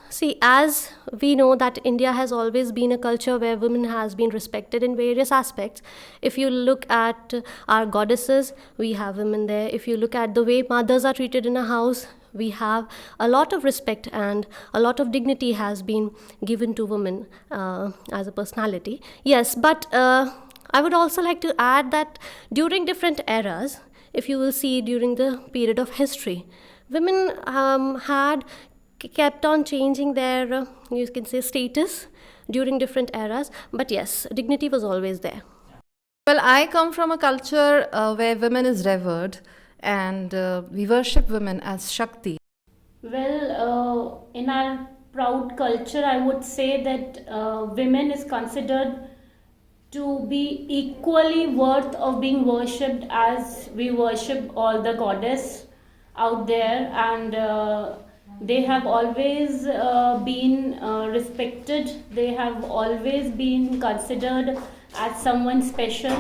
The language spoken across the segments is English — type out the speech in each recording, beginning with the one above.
See, as we know that India has always been a culture where women has been respected in various aspects. If you look at our goddesses, we have women there. If you look at the way mothers are treated in a house, we have a lot of respect and a lot of dignity has been given to women as a personality. Yes, but I would also like to add that during different eras, if you will see during the period of history, women had kept on changing their, you can say, status during different eras. But yes, dignity was always there. Well, I come from a culture where women is revered and we worship women as Shakti. Well, in our proud culture, I would say that women is considered to be equally worth of being worshipped as we worship all the goddess out there, and they have always been respected. They have always been considered as someone special.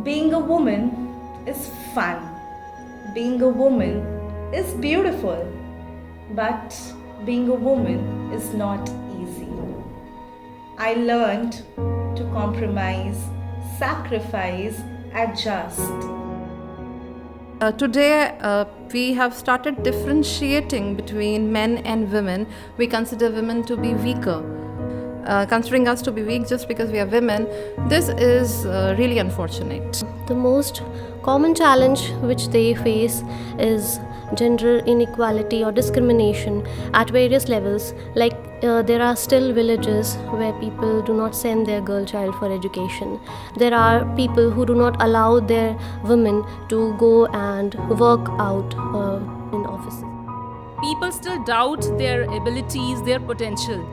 Being a woman is fun. Being a woman is beautiful. But being a woman is not easy. I learned to compromise, sacrifice, adjust. Today, we have started differentiating between men and women. We consider women to be weaker. Considering us to be weak just because we are women, this is really unfortunate. The most common challenge which they face is gender inequality or discrimination at various levels. Like there are still villages where people do not send their girl child for education. There are people who do not allow their women to go and work out in offices. People still doubt their abilities, their potential,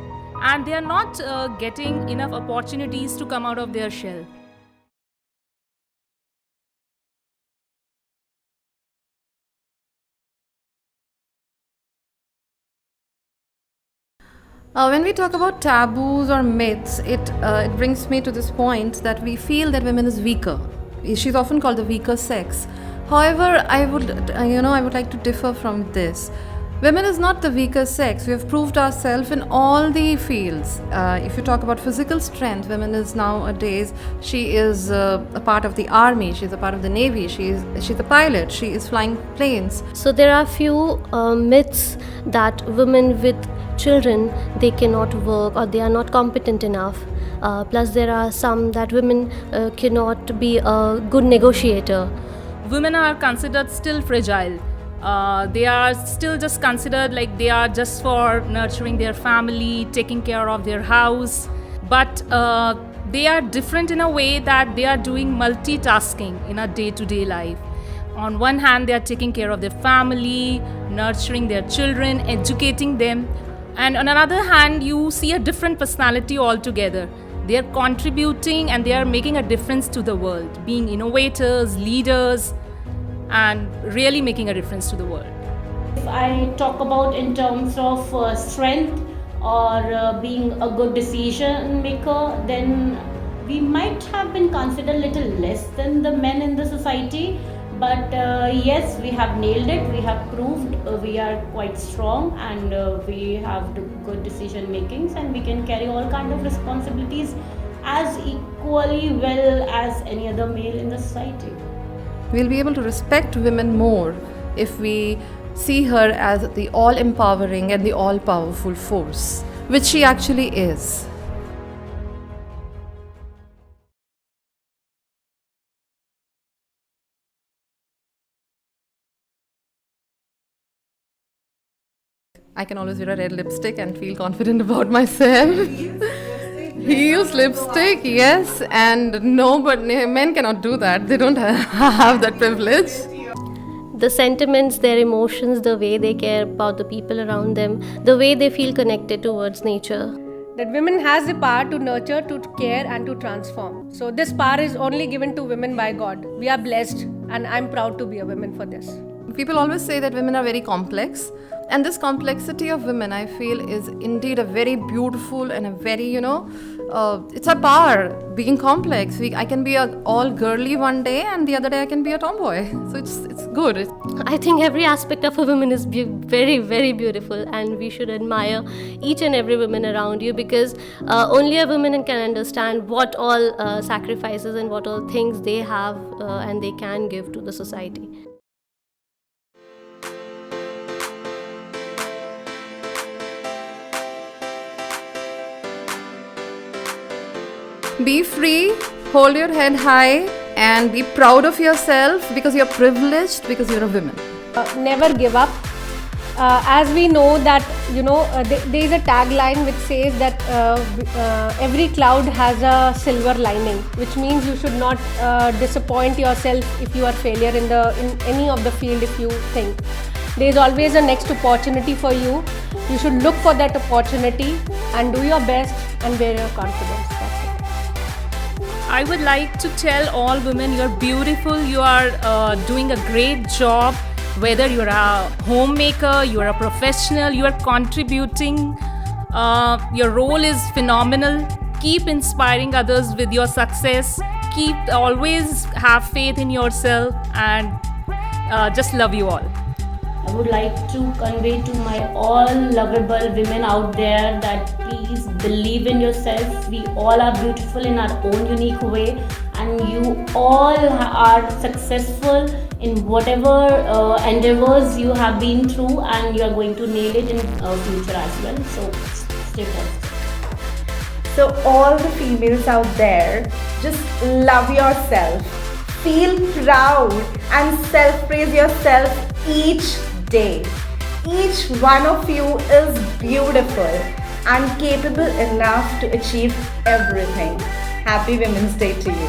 and they are not getting enough opportunities to come out of their shell. When we talk about taboos or myths, it brings me to this point that we feel that women is weaker. She's often called the weaker sex. However, I would like to differ from this. Women is not the weaker sex. We have proved ourselves in all the fields. If you talk about physical strength, women is nowadays, she is a part of the army, she's a part of the navy, she's a pilot, she is flying planes. So there are few myths that women with children, they cannot work or they are not competent enough. Plus there are some that women cannot be a good negotiator. Women are considered still fragile. They are still just considered like they are just for nurturing their family, taking care of their house. But they are different in a way that they are doing multitasking in a day-to-day life. On one hand, they are taking care of their family, nurturing their children, educating them. And on another hand, you see a different personality altogether. They are contributing and they are making a difference to the world, being innovators, leaders, and really making a difference to the world. If I talk about in terms of strength or being a good decision maker, then we might have been considered a little less than the men in the society. But yes, we have nailed it. We have proved we are quite strong and we have the good decision makings and we can carry all kind of responsibilities as equally well as any other male in the society. We'll be able to respect women more if we see her as the all-empowering and the all-powerful force, which she actually is. I can always wear a red lipstick and feel confident about myself. He used lipstick, yes, and no, but men cannot do that. They don't have that privilege. The sentiments, their emotions, the way they care about the people around them, the way they feel connected towards nature. That women has the power to nurture, to care and to transform. So this power is only given to women by God. We are blessed and I'm proud to be a woman for this. People always say that women are very complex. And this complexity of women, I feel, is indeed a very beautiful and a very, it's a power, being complex. I can be all girly one day and the other day I can be a tomboy. So it's good. I think every aspect of a woman is very, very beautiful, and we should admire each and every woman around you, because only a woman can understand what all sacrifices and what all things they have and they can give to the society. Be free, hold your head high, and be proud of yourself, because you're privileged, because you're a woman. Never give up. As we know that, there is a tagline which says that every cloud has a silver lining, which means you should not disappoint yourself if you are failure in any of the field. If you think there is always a next opportunity for you, you should look for that opportunity and do your best and wear your confidence. That's it. I would like to tell all women, you're beautiful, you are doing a great job. Whether you're a homemaker, you're a professional, you are contributing, your role is phenomenal. Keep inspiring others with your success. Always have faith in yourself, and just love you all. I would like to convey to my all lovable women out there that please believe in yourself. We all are beautiful in our own unique way, and you all are successful in whatever endeavors you have been through, and you are going to nail it in future as well. So stay positive. So all the females out there, just love yourself, feel proud and self-praise yourself each day. Each one of you is beautiful and capable enough to achieve everything. Happy Women's Day to you.